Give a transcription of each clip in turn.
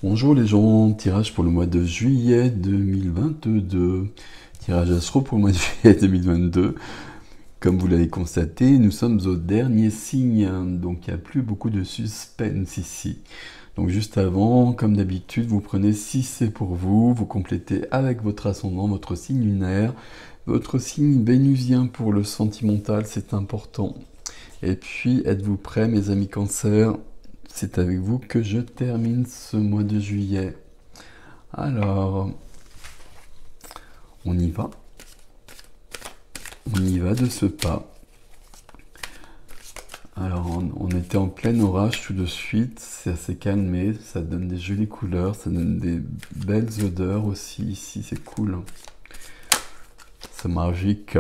Bonjour les gens, tirage pour le mois de juillet 2022. Tirage astro pour le mois de juillet 2022. Comme vous l'avez constaté, nous sommes au dernier signe, donc il n'y a plus beaucoup de suspense ici. Donc juste avant, comme d'habitude, vous prenez si c'est pour vous, vous complétez avec votre ascendant, votre signe lunaire, votre signe vénusien pour le sentimental, c'est important. Et puis, êtes-vous prêts mes amis Cancer? C'est avec vous que je termine ce mois de juillet. Alors, on y va. On y va de ce pas. Alors, on était en plein orage tout de suite. C'est assez calmé. Ça donne des jolies couleurs. Ça donne des belles odeurs aussi. Ici, c'est cool. C'est magique.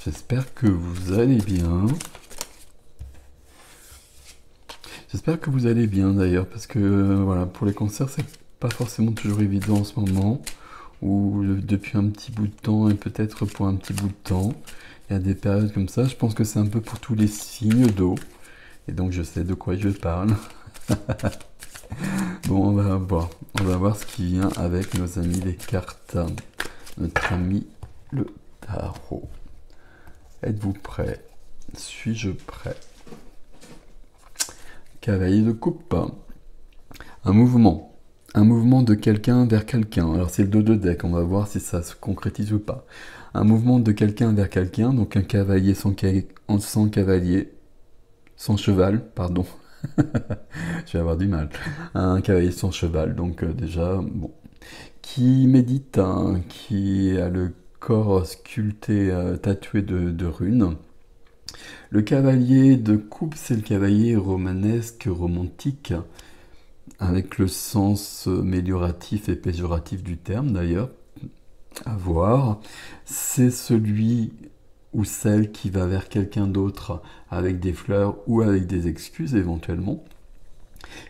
J'espère que vous allez bien. J'espère que vous allez bien d'ailleurs, parce que voilà, pour les concerts, c'est pas forcément toujours évident en ce moment, ou depuis un petit bout de temps, et peut-être pour un petit bout de temps. Il y a des périodes comme ça, je pense que c'est un peu pour tous les signes d'eau, et donc je sais de quoi je parle. Bon, on va voir ce qui vient avec nos amis les cartes, notre ami le tarot. Êtes-vous prêts? Suis-je prêt? Cavalier de coupe. Un mouvement. Un mouvement de quelqu'un vers quelqu'un. Alors c'est le dos de deck, on va voir si ça se concrétise ou pas. Un mouvement de quelqu'un vers quelqu'un, donc un cavalier sans cavalier, sans cheval, pardon. Je vais avoir du mal. Un cavalier sans cheval, donc déjà, bon. Qui médite, hein, qui a le corps sculpté, tatoué de runes. Le cavalier de coupe, c'est le cavalier romanesque, romantique, avec le sens amélioratif et péjoratif du terme d'ailleurs, à voir. C'est celui ou celle qui va vers quelqu'un d'autre avec des fleurs ou avec des excuses éventuellement.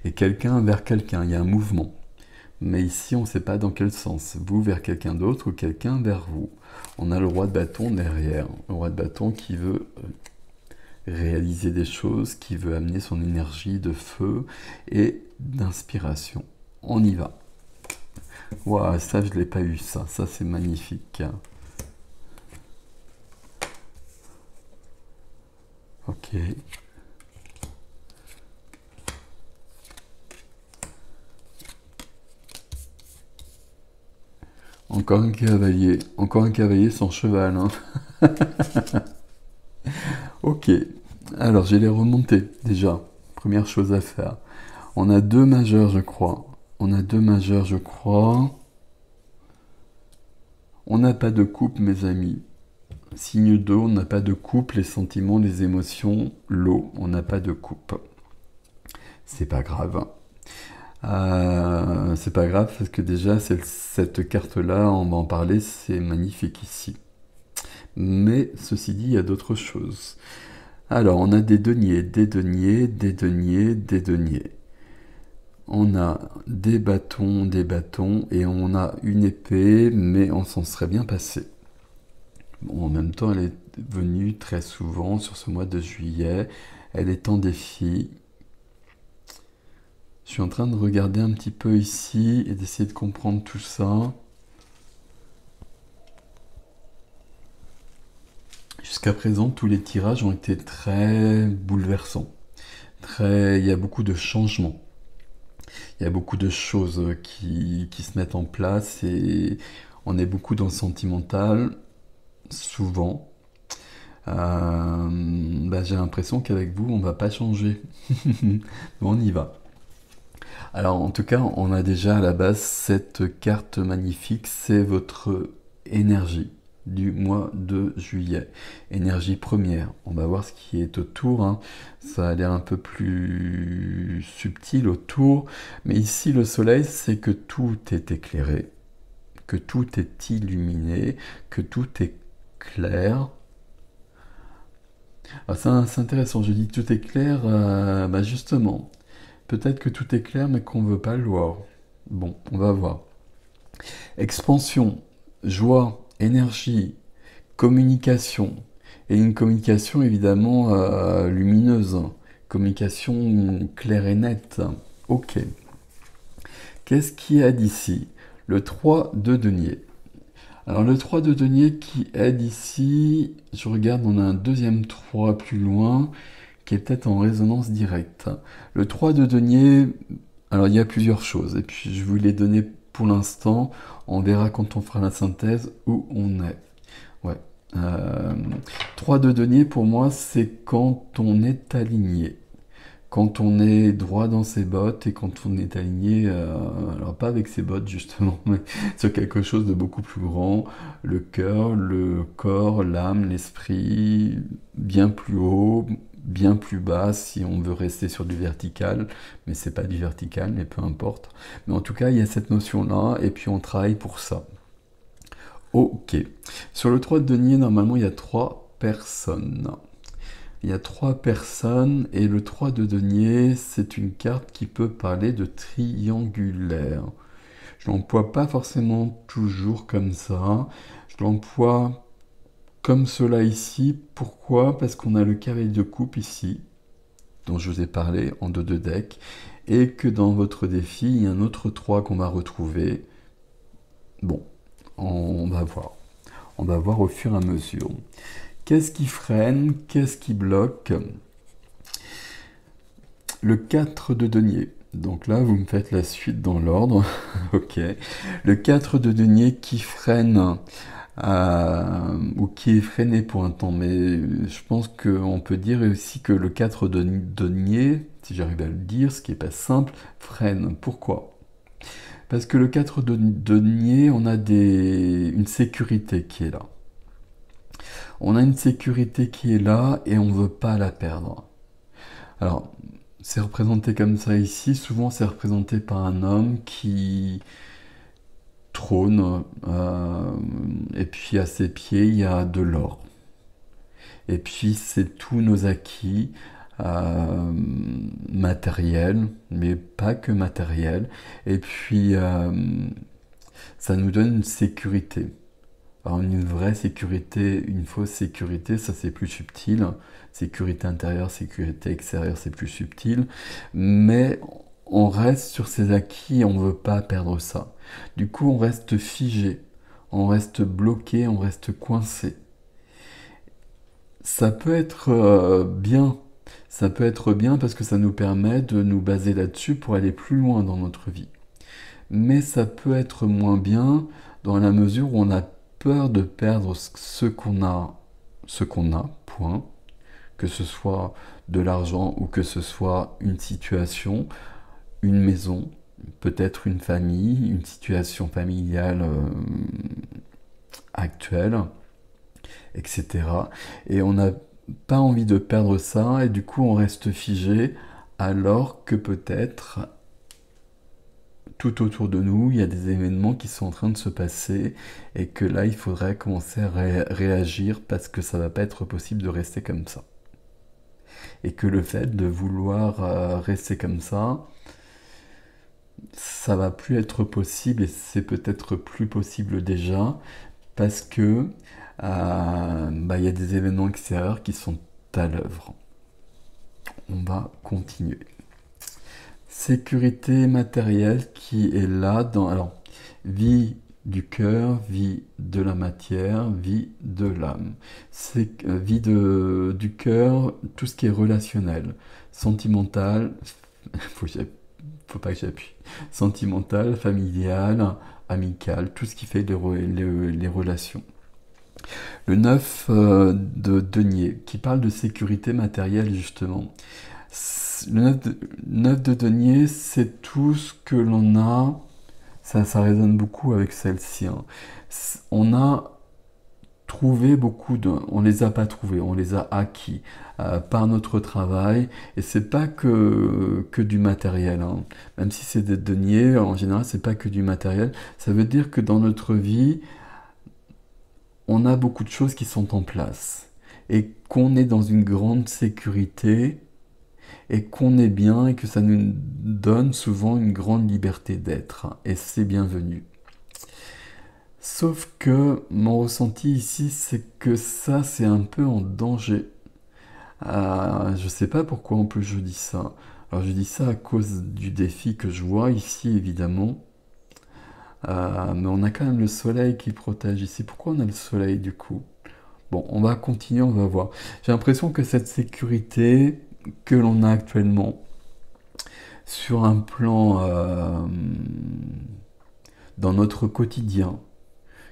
Et quelqu'un vers quelqu'un, il y a un mouvement. Mais ici, on ne sait pas dans quel sens. Vous vers quelqu'un d'autre ou quelqu'un vers vous. On a le roi de bâton derrière. Le roi de bâton qui veut réaliser des choses, qui veut amener son énergie de feu et d'inspiration. On y va. Waouh, ça je l'ai pas eu, ça c'est magnifique. Ok. Encore un cavalier sans cheval. Hein. Ok, alors j'ai les remontées déjà. Première chose à faire. On a deux majeurs, je crois. On a deux majeurs, je crois. On n'a pas de couple, mes amis. Signe d'eau, on n'a pas de couple, les sentiments, les émotions, l'eau, on n'a pas de couple. C'est pas grave. C'est pas grave parce que déjà cette carte-là, on va en parler, c'est magnifique ici. Mais ceci dit, il y a d'autres choses. Alors, on a des deniers, des deniers, des deniers, des deniers. On a des bâtons, et on a une épée, mais on s'en serait bien passé. Bon, en même temps, elle est venue très souvent sur ce mois de juillet. Elle est en défi. Je suis en train de regarder un petit peu ici et d'essayer de comprendre tout ça. Jusqu'à présent, tous les tirages ont été très bouleversants. Il y a beaucoup de changements. Il y a beaucoup de choses qui se mettent en place et on est beaucoup dans le sentimental, souvent. J'ai l'impression qu'avec vous, on va pas changer. On y va. Alors en tout cas, on a déjà à la base cette carte magnifique, c'est votre énergie du mois de juillet. Énergie première. On va voir ce qui est autour. Hein. Ça a l'air un peu plus subtil autour. Mais ici, le soleil, c'est que tout est éclairé, que tout est illuminé, que tout est clair. C'est intéressant, je dis tout est clair, justement. Peut-être que tout est clair, mais qu'on ne veut pas le voir. Bon, on va voir. Expansion, joie, énergie, communication. Et une communication évidemment lumineuse. Communication claire et nette. Ok. Qu'est-ce qui aide ici? Le 3 de denier. Alors le 3 de denier qui aide ici, je regarde, on a un deuxième 3 plus loin, qui est peut-être en résonance directe. Le 3 de denier, alors il y a plusieurs choses, et puis je vous les donner pour l'instant, on verra quand on fera la synthèse où on est. Ouais. 3 de denier pour moi, c'est quand on est aligné. Quand on est droit dans ses bottes et quand on est aligné, alors pas avec ses bottes justement, mais sur quelque chose de beaucoup plus grand, le cœur, le corps, l'âme, l'esprit, bien plus haut, bien plus bas si on veut rester sur du vertical, mais c'est pas du vertical, mais peu importe. Mais en tout cas, il y a cette notion-là et puis on travaille pour ça. Ok. Sur le 3 de denier, normalement, il y a 3 personnes. Il y a 3 personnes et le 3 de denier, c'est une carte qui peut parler de triangulaire. Je l'emploie pas forcément toujours comme ça. Je l'emploie comme cela ici. Pourquoi? Parce qu'on a le cavalier de coupe ici, dont je vous ai parlé en 2 de deck, et que dans votre défi, il y a un autre 3 qu'on va retrouver. Bon, on va voir. On va voir au fur et à mesure. Qu'est-ce qui freine? Qu'est-ce qui bloque? Le 4 de denier. Donc là, vous me faites la suite dans l'ordre. Ok. Le 4 de denier qui freine, ou qui est freiné pour un temps. Mais je pense qu'on peut dire aussi que le 4 de denier, si j'arrive à le dire, ce qui n'est pas simple, freine. Pourquoi? Parce que le 4 de denier, on a une sécurité qui est là. On a une sécurité qui est là et on ne veut pas la perdre. Alors, c'est représenté comme ça ici. Souvent, c'est représenté par un homme qui trône, et puis à ses pieds, il y a de l'or. Et puis, c'est tous nos acquis matériels, mais pas que matériels. Et puis, ça nous donne une sécurité. Alors une vraie sécurité, une fausse sécurité, ça c'est plus subtil. Sécurité intérieure, sécurité extérieure, c'est plus subtil. Mais on reste sur ses acquis et on ne veut pas perdre ça. Du coup, on reste figé, on reste bloqué, on reste coincé. Ça peut être bien. Ça peut être bien parce que ça nous permet de nous baser là-dessus pour aller plus loin dans notre vie. Mais ça peut être moins bien dans la mesure où on a peur de perdre ce qu'on a, point. Que ce soit de l'argent ou que ce soit une situation, une maison, peut-être une famille, une situation familiale actuelle, etc. Et on n'a pas envie de perdre ça et du coup on reste figé alors que peut-être tout autour de nous, il y a des événements qui sont en train de se passer et que là, il faudrait commencer à réagir parce que ça va pas être possible de rester comme ça. Et que le fait de vouloir rester comme ça va plus être possible et c'est peut-être plus possible déjà parce que il y a des événements extérieurs qui sont à l'œuvre. On va continuer. Sécurité matérielle qui est là dans... Alors, vie du cœur, vie de la matière, vie de l'âme. C'est vie du cœur, tout ce qui est relationnel, sentimental, faut pas que j'appuie, sentimental, familial, amical, tout ce qui fait les relations. Le 9 de denier, qui parle de sécurité matérielle justement. Le 9 de denier, c'est tout ce que l'on a, ça résonne beaucoup avec celle-ci. Hein. On a trouvé on les a pas trouvés, on les a acquis par notre travail, et c'est pas que du matériel. Hein. Même si c'est des deniers, en général, c'est pas que du matériel. Ça veut dire que dans notre vie, on a beaucoup de choses qui sont en place, et qu'on est dans une grande sécurité, et qu'on est bien et que ça nous donne souvent une grande liberté d'être et c'est bienvenu. Sauf que mon ressenti ici, c'est que ça, c'est un peu en danger. Je sais pas pourquoi en plus je dis ça. Alors je dis ça à cause du défi que je vois ici, évidemment. Mais on a quand même le soleil qui protège ici. Pourquoi on a le soleil du coup? Bon, on va continuer, on va voir. J'ai l'impression que cette sécurité que l'on a actuellement, sur un plan dans notre quotidien,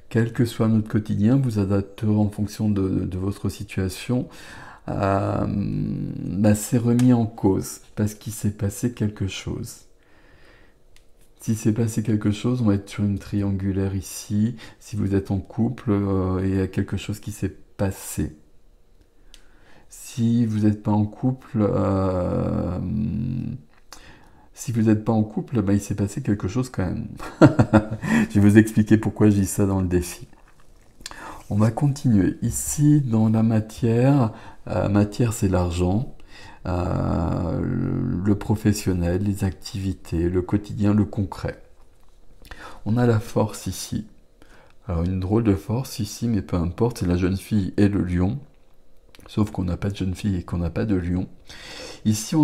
quel que soit notre quotidien, vous adapterez en fonction de votre situation, c'est remis en cause parce qu'il s'est passé quelque chose. S'il s'est passé quelque chose, on va être sur une triangulaire ici. Si vous êtes en couple, il y a quelque chose qui s'est passé. Si vous n'êtes pas en couple, il s'est passé quelque chose quand même. Je vais vous expliquer pourquoi je dis ça dans le défi. On va continuer. Ici, dans la matière, matière c'est l'argent, le professionnel, les activités, le quotidien, le concret. On a la force ici. Alors une drôle de force ici, mais peu importe, c'est la jeune fille et le lion. Sauf qu'on n'a pas de jeune fille et qu'on n'a pas de lion. Ici,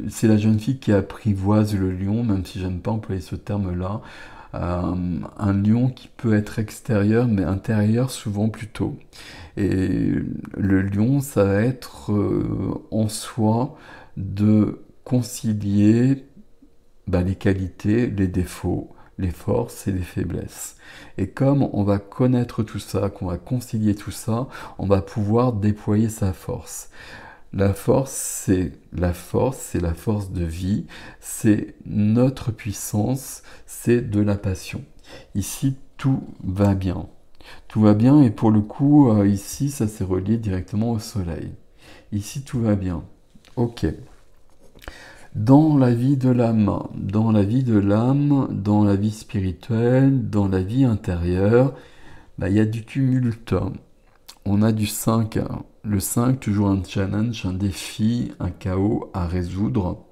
c'est la jeune fille qui apprivoise le lion, même si j'aime pas employer ce terme-là. Un lion qui peut être extérieur, mais intérieur souvent plutôt. Et le lion, ça va être en soi de concilier les qualités, les défauts, les forces et les faiblesses. Et comme on va connaître tout ça, qu'on va concilier tout ça, on va pouvoir déployer sa force. La force, c'est la force de vie, c'est notre puissance, c'est de la passion. Ici, tout va bien. Tout va bien et pour le coup, ici, ça s'est relié directement au soleil. Ici, tout va bien. Ok. Dans la vie de l'âme, dans la vie spirituelle, dans la vie intérieure, il y a du tumulte. On a du 5. Le 5, toujours un challenge, un défi, un chaos à résoudre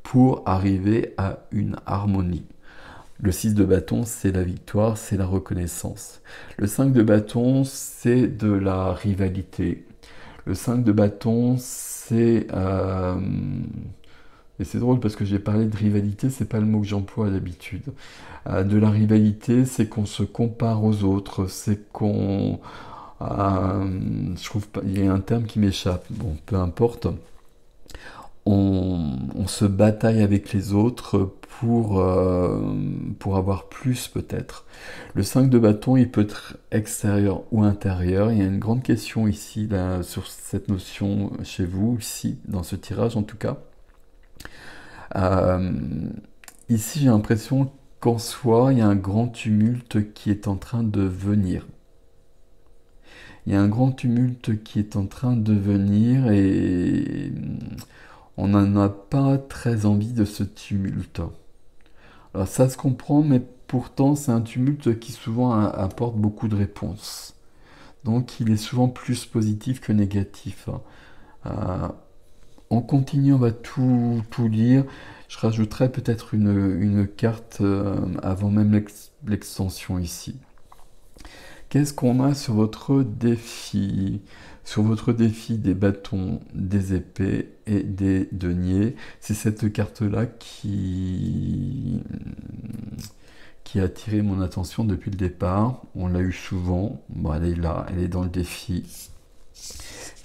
pour arriver à une harmonie. Le 6 de bâton, c'est la victoire, c'est la reconnaissance. Le 5 de bâton, c'est de la rivalité. Le 5 de bâton, c'est... Et c'est drôle parce que j'ai parlé de rivalité, c'est pas le mot que j'emploie d'habitude. De la rivalité, c'est qu'on se compare aux autres, c'est qu'on... je trouve pas, il y a un terme qui m'échappe, bon, peu importe. On se bataille avec les autres pour avoir plus peut-être. Le 5 de bâton, il peut être extérieur ou intérieur. Il y a une grande question ici, là, sur cette notion chez vous, ici, dans ce tirage en tout cas. Ici, j'ai l'impression qu'en soi, il y a un grand tumulte qui est en train de venir. Il y a un grand tumulte qui est en train de venir et on n'en a pas très envie de ce tumulte. Alors ça se comprend, mais pourtant c'est un tumulte qui souvent apporte beaucoup de réponses. Donc il est souvent plus positif que négatif. On continue, on va tout lire. Je rajouterai peut-être une carte avant même l'extension ici. Qu'est-ce qu'on a sur votre défi? Sur votre défi des bâtons, des épées et des deniers, c'est cette carte-là qui a attiré mon attention depuis le départ. On l'a eu souvent. Bon, elle est là, elle est dans le défi.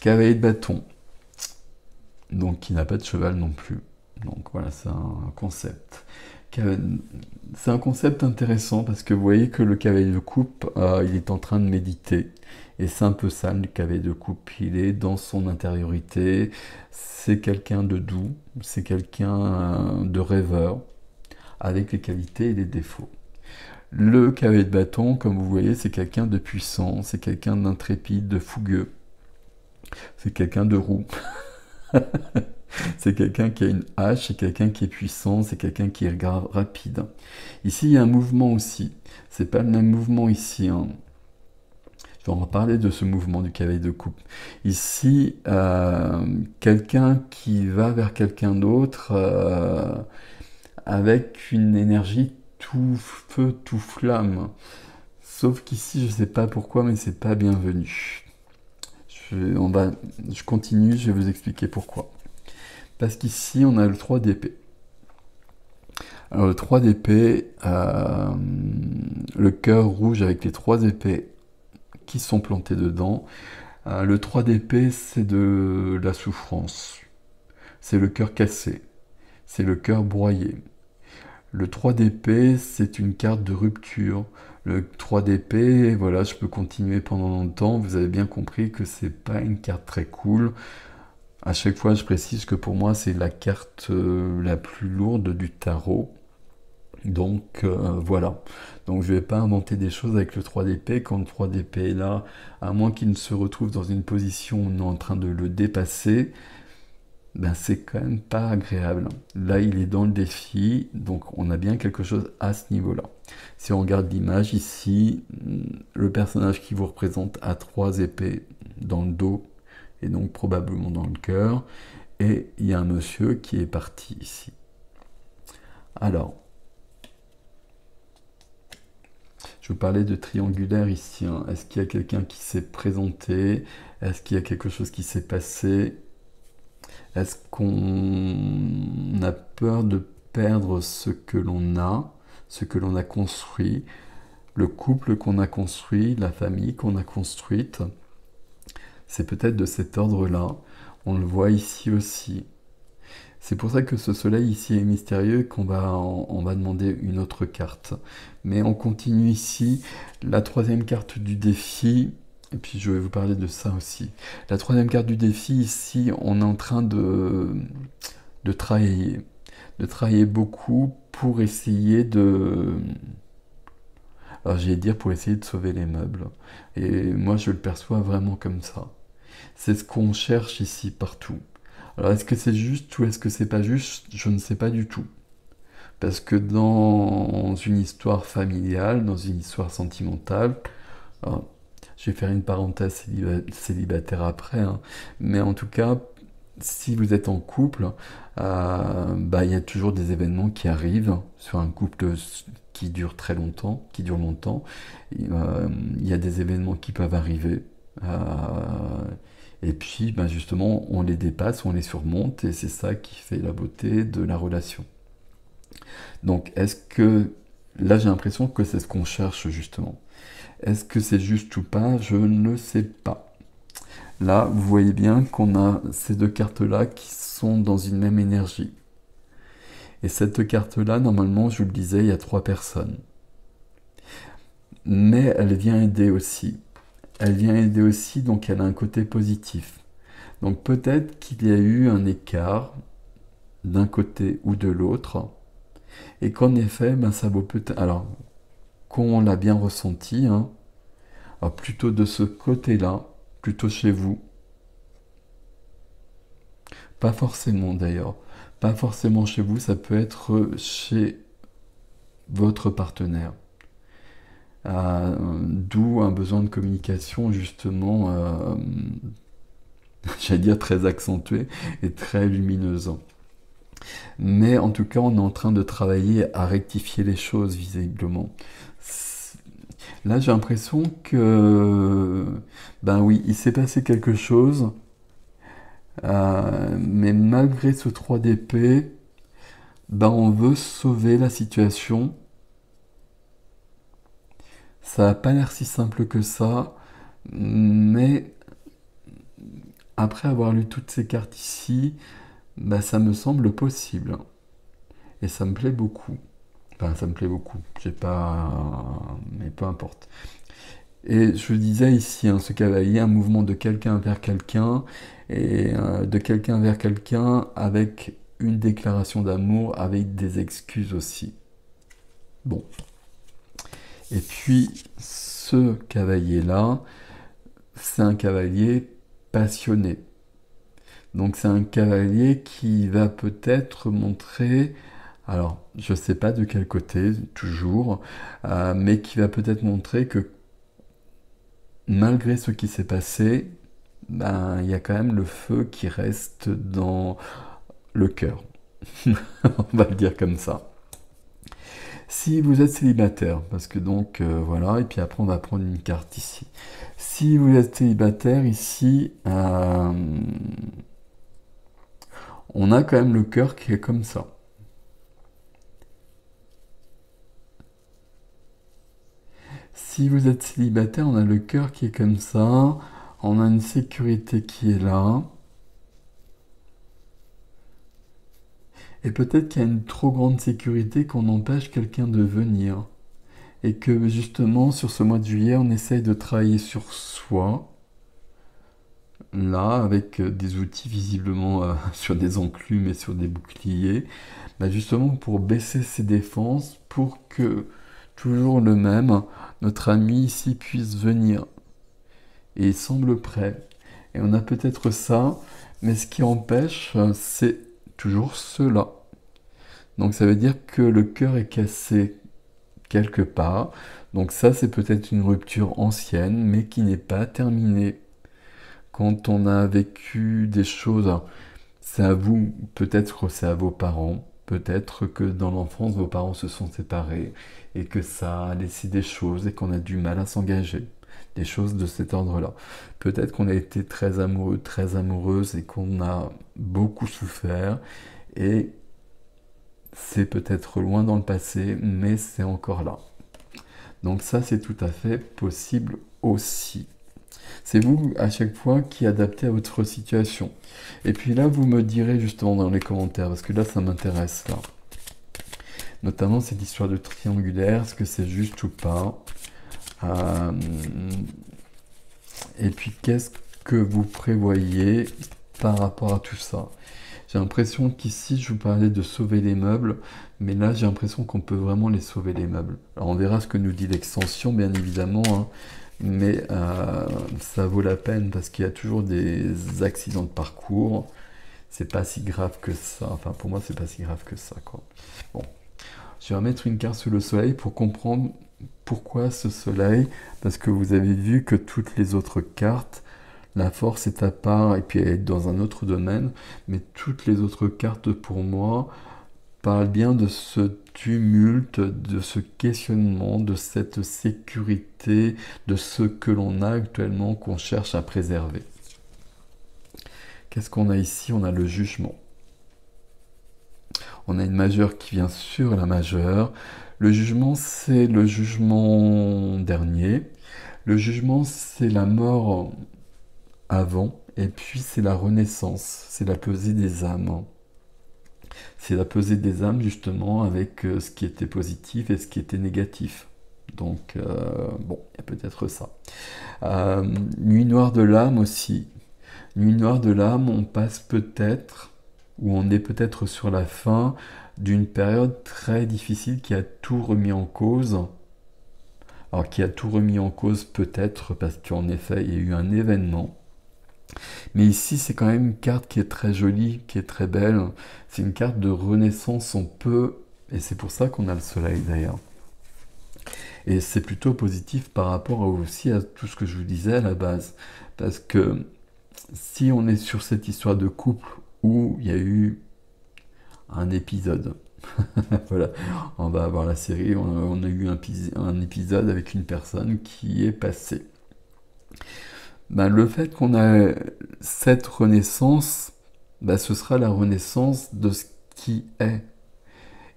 Cavalier de bâton. Donc, qui n'a pas de cheval non plus. Donc voilà, c'est un concept. C'est un concept intéressant parce que vous voyez que le cavalier de coupe, il est en train de méditer. Et c'est un peu ça, le cavalier de coupe. Il est dans son intériorité. C'est quelqu'un de doux. C'est quelqu'un de rêveur, avec les qualités et les défauts. Le cavalier de bâton, comme vous voyez, c'est quelqu'un de puissant. C'est quelqu'un d'intrépide, de fougueux. C'est quelqu'un de roux. C'est quelqu'un qui a une hache, c'est quelqu'un qui est puissant, c'est quelqu'un qui est rapide. Ici, il y a un mouvement aussi. C'est pas le même mouvement ici. Je vais en reparler de ce mouvement du cavalier de coupe. Ici, quelqu'un qui va vers quelqu'un d'autre avec une énergie tout feu, tout flamme. Sauf qu'ici, je ne sais pas pourquoi, mais c'est pas bienvenu. Je continue, je vais vous expliquer pourquoi. Parce qu'ici, on a le 3 d'épée. Alors, le 3 d'épée, le cœur rouge avec les 3 épées qui sont plantées dedans. Le 3 d'épée, c'est de la souffrance. C'est le cœur cassé. C'est le cœur broyé. Le 3 d'épée, c'est une carte de rupture. Le 3 d'épée, voilà, je peux continuer pendant longtemps. Vous avez bien compris que c'est pas une carte très cool. À chaque fois, je précise que pour moi, c'est la carte la plus lourde du tarot. Donc voilà. Donc je vais pas inventer des choses avec le 3 d'épée. Quand le 3 d'épée est là, à moins qu'il ne se retrouve dans une position où on est en train de le dépasser, ben c'est quand même pas agréable. Là, il est dans le défi, donc on a bien quelque chose à ce niveau-là. Si on regarde l'image ici, le personnage qui vous représente a 3 épées dans le dos et donc probablement dans le cœur. Et il y a un monsieur qui est parti ici. Alors, je vous parlais de triangulaire ici. Hein. Est-ce qu'il y a quelqu'un qui s'est présenté? Est-ce qu'il y a quelque chose qui s'est passé? Est-ce qu'on a peur de perdre ce que l'on a, ce que l'on a construit, le couple qu'on a construit, la famille qu'on a construite? C'est peut-être de cet ordre-là. On le voit ici aussi. C'est pour ça que ce soleil ici est mystérieux, on va demander une autre carte. Mais on continue ici. La troisième carte du défi, et puis je vais vous parler de ça aussi. La troisième carte du défi, ici, on est en train de travailler. De travailler beaucoup pour essayer de... Alors j'allais dire pour essayer de sauver les meubles. Et moi je le perçois vraiment comme ça. C'est ce qu'on cherche ici partout. Alors est-ce que c'est juste ou est-ce que c'est pas juste? Je ne sais pas du tout. Parce que dans une histoire familiale, dans une histoire sentimentale, alors, je vais faire une parenthèse célibataire après, hein, mais en tout cas, si vous êtes en couple, il y a toujours des événements qui arrivent sur un couple qui dure très longtemps, qui dure longtemps. Il y a des événements qui peuvent arriver. Et puis, justement, on les dépasse, on les surmonte, et c'est ça qui fait la beauté de la relation. Donc, est-ce que... Là, j'ai l'impression que c'est ce qu'on cherche, justement. Est-ce que c'est juste ou pas? Je ne sais pas. Là, vous voyez bien qu'on a ces deux cartes-là qui sont dans une même énergie. Et cette carte-là, normalement, je vous le disais, il y a 3 personnes. Mais elle vient aider aussi. Elle vient aider aussi, donc elle a un côté positif. Donc peut-être qu'il y a eu un écart d'un côté ou de l'autre, et qu'en effet, ça vaut peut-être... Alors, qu'on l'a bien ressenti, hein, alors plutôt de ce côté-là, plutôt chez vous. Pas forcément d'ailleurs. Pas forcément chez vous, ça peut être chez votre partenaire. D'où un besoin de communication justement, j'allais dire très accentué et très lumineuse. Mais en tout cas, on est en train de travailler à rectifier les choses visiblement. Là, j'ai l'impression que, oui, il s'est passé quelque chose, mais malgré ce 3 d'épée, on veut sauver la situation. Ça n'a pas l'air si simple que ça, mais après avoir lu toutes ces cartes ici, ça me semble possible. Et ça me plaît beaucoup. Enfin, ça me plaît beaucoup. J'ai pas... Mais peu importe. Et je disais ici, ce cavalier, un mouvement de quelqu'un vers quelqu'un, et de quelqu'un vers quelqu'un avec une déclaration d'amour, avec des excuses aussi. Bon. Et puis, ce cavalier-là, c'est un cavalier passionné. Donc c'est un cavalier qui va peut-être montrer, alors je ne sais pas de quel côté, toujours, mais qui va peut-être montrer que malgré ce qui s'est passé, il y a quand même le feu qui reste dans le cœur. On va le dire comme ça. Si vous êtes célibataire, parce que donc voilà, et puis après on va prendre une carte ici. Si vous êtes célibataire ici, on a quand même le cœur qui est comme ça. Si vous êtes célibataire, on a le cœur qui est comme ça, on a une sécurité qui est là, et peut-être qu'il y a une trop grande sécurité qu'on empêche quelqu'un de venir. Et que justement, sur ce mois de juillet, on essaye de travailler sur soi, là, avec des outils visiblement sur des enclumes et sur des boucliers, bah justement pour baisser ses défenses, pour que, toujours le même, notre ami ici puisse venir. Et il semble prêt. Et on a peut-être ça, mais ce qui empêche, c'est toujours cela. Donc ça veut dire que le cœur est cassé quelque part. Donc ça, c'est peut-être une rupture ancienne, mais qui n'est pas terminée. Quand on a vécu des choses, c'est à vous, peut-être que c'est à vos parents, peut-être que dans l'enfance, vos parents se sont séparés et que ça a laissé des choses et qu'on a du mal à s'engager. Des choses de cet ordre-là. Peut-être qu'on a été très amoureux, très amoureuse et qu'on a beaucoup souffert et c'est peut-être loin dans le passé, mais c'est encore là. Donc ça, c'est tout à fait possible aussi. C'est vous, à chaque fois, qui adaptez à votre situation. Et puis là, vous me direz justement dans les commentaires, parce que là, ça m'intéresse, là. Notamment cette histoire de triangulaire, est-ce que c'est juste ou pas? Et puis, qu'est-ce que vous prévoyez par rapport à tout ça? J'ai l'impression qu'ici, je vous parlais de sauver les meubles, mais là, j'ai l'impression qu'on peut vraiment les sauver, les meubles. Alors, on verra ce que nous dit l'extension, bien évidemment, hein, mais ça vaut la peine parce qu'il y a toujours des accidents de parcours. C'est pas si grave que ça. Enfin, pour moi, c'est pas si grave que ça, quoi. Bon, je vais remettre une carte sur le soleil pour comprendre pourquoi ce soleil, parce que vous avez vu que toutes les autres cartes, la force est à part et puis elle est dans un autre domaine, mais toutes les autres cartes pour moi parlent bien de ce tumulte, de ce questionnement, de cette sécurité, de ce que l'on a actuellement qu'on cherche à préserver. Qu'est-ce qu'on a ici? On a le jugement. On a une majeure qui vient sur la majeure. Le jugement, c'est le jugement dernier. Le jugement, c'est la mort avant, et puis c'est la renaissance, c'est la pesée des âmes. C'est la pesée des âmes justement avec ce qui était positif et ce qui était négatif. Donc bon, il y a peut-être ça. Nuit noire de l'âme aussi. Nuit noire de l'âme, on passe peut-être, ou on est peut-être sur la fin d'une période très difficile qui a tout remis en cause. Alors qui a tout remis en cause peut-être parce qu'en effet il y a eu un événement. Mais ici, c'est quand même une carte qui est très jolie, qui est très belle. C'est une carte de renaissance, on peut, et c'est pour ça qu'on a le soleil d'ailleurs. Et c'est plutôt positif par rapport aussi à tout ce que je vous disais à la base. Parce que si on est sur cette histoire de couple où il y a eu un épisode, voilà, on va avoir la série, on a eu un épisode avec une personne qui est passée. Ben, le fait qu'on a cette renaissance, ben, ce sera la renaissance de ce qui est.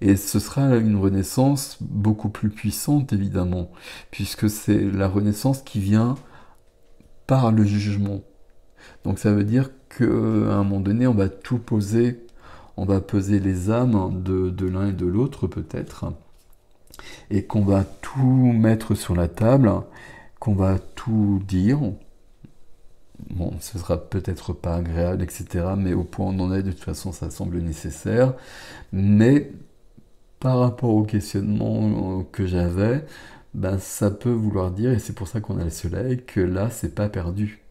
Et ce sera une renaissance beaucoup plus puissante, évidemment, puisque c'est la renaissance qui vient par le jugement. Donc ça veut dire qu'à un moment donné, on va tout poser, on va peser les âmes de l'un et de l'autre peut-être, et qu'on va tout mettre sur la table, qu'on va tout dire. Bon, ce sera peut-être pas agréable, etc. Mais au point où on en est, de toute façon, ça semble nécessaire. Mais par rapport au questionnement que j'avais, ben, ça peut vouloir dire, et c'est pour ça qu'on a le soleil, que là, c'est pas perdu.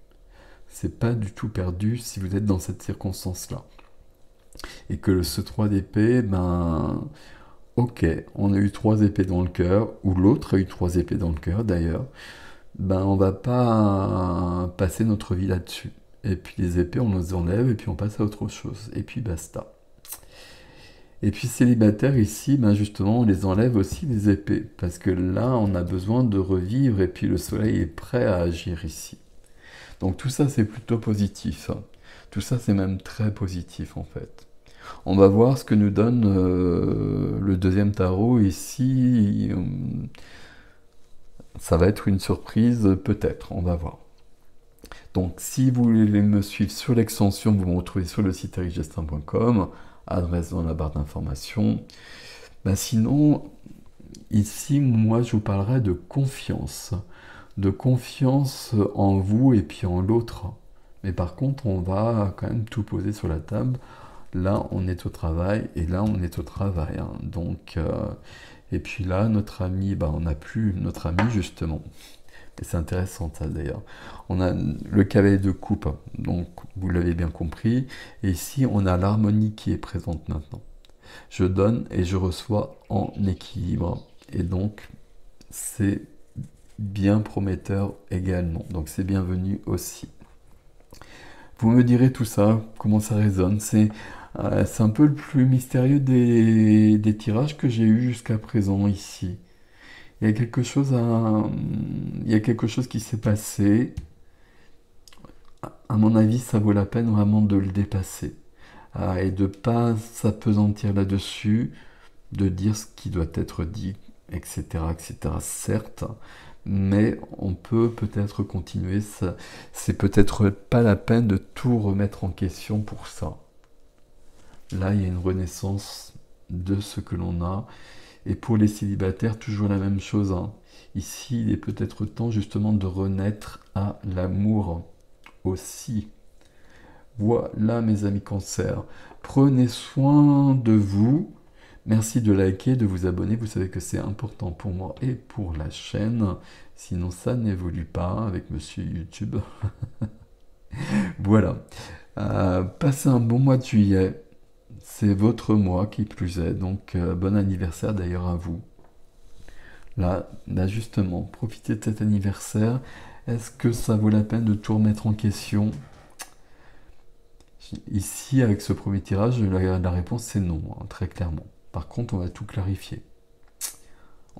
C'est pas du tout perdu si vous êtes dans cette circonstance-là. Et que ce 3 d'épée, ben, ok, on a eu 3 épées dans le cœur, ou l'autre a eu 3 épées dans le cœur d'ailleurs. Ben on va pas passer notre vie là-dessus. Et puis les épées, on les enlève et puis on passe à autre chose. Et puis basta. Et puis célibataire ici, ben justement, on les enlève aussi les épées. Parce que là, on a besoin de revivre et puis le soleil est prêt à agir ici. Donc tout ça, c'est plutôt positif. Tout ça, c'est même très positif en fait. On va voir ce que nous donne le deuxième tarot ici. Ça va être une surprise, peut-être, on va voir. Donc, si vous voulez me suivre sur l'extension, vous me retrouvez sur le site ericgestin.com, adresse dans la barre d'information. Ben sinon, ici, moi, je vous parlerai de confiance en vous et puis en l'autre. Mais par contre, on va quand même tout poser sur la table. Là, on est au travail et là, on est au travail. Hein. Donc, et puis là, notre ami, ben, on n'a plus notre ami justement. Et c'est intéressant ça d'ailleurs. On a le cavalier de coupe, donc vous l'avez bien compris. Et ici, on a l'harmonie qui est présente maintenant. Je donne et je reçois en équilibre. Et donc, c'est bien prometteur également. Donc, c'est bienvenu aussi. Vous me direz tout ça, comment ça résonne. C'est un peu le plus mystérieux des tirages que j'ai eu jusqu'à présent ici. Il y a quelque chose il y a quelque chose qui s'est passé. À mon avis, ça vaut la peine vraiment de le dépasser. Et de ne pas s'appesantir là-dessus, de dire ce qui doit être dit, etc., etc. Certes, mais on peut peut-être continuer. C'est peut-être pas la peine de tout remettre en question pour ça. Là, il y a une renaissance de ce que l'on a. Et pour les célibataires, toujours la même chose. Hein. Ici, il est peut-être temps justement de renaître à l'amour aussi. Voilà mes amis Cancer. Prenez soin de vous. Merci de liker, de vous abonner. Vous savez que c'est important pour moi et pour la chaîne. Sinon, ça n'évolue pas avec Monsieur YouTube. Voilà. Passez un bon mois de juillet. C'est votre mois qui plus est. Donc, bon anniversaire d'ailleurs à vous. Là, justement, profitez de cet anniversaire. Est-ce que ça vaut la peine de tout remettre en question? Ici, avec ce premier tirage, la réponse c'est non, hein, très clairement. Par contre, on va tout clarifier.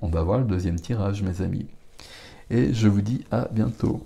On va voir le deuxième tirage, mes amis. Et je vous dis à bientôt.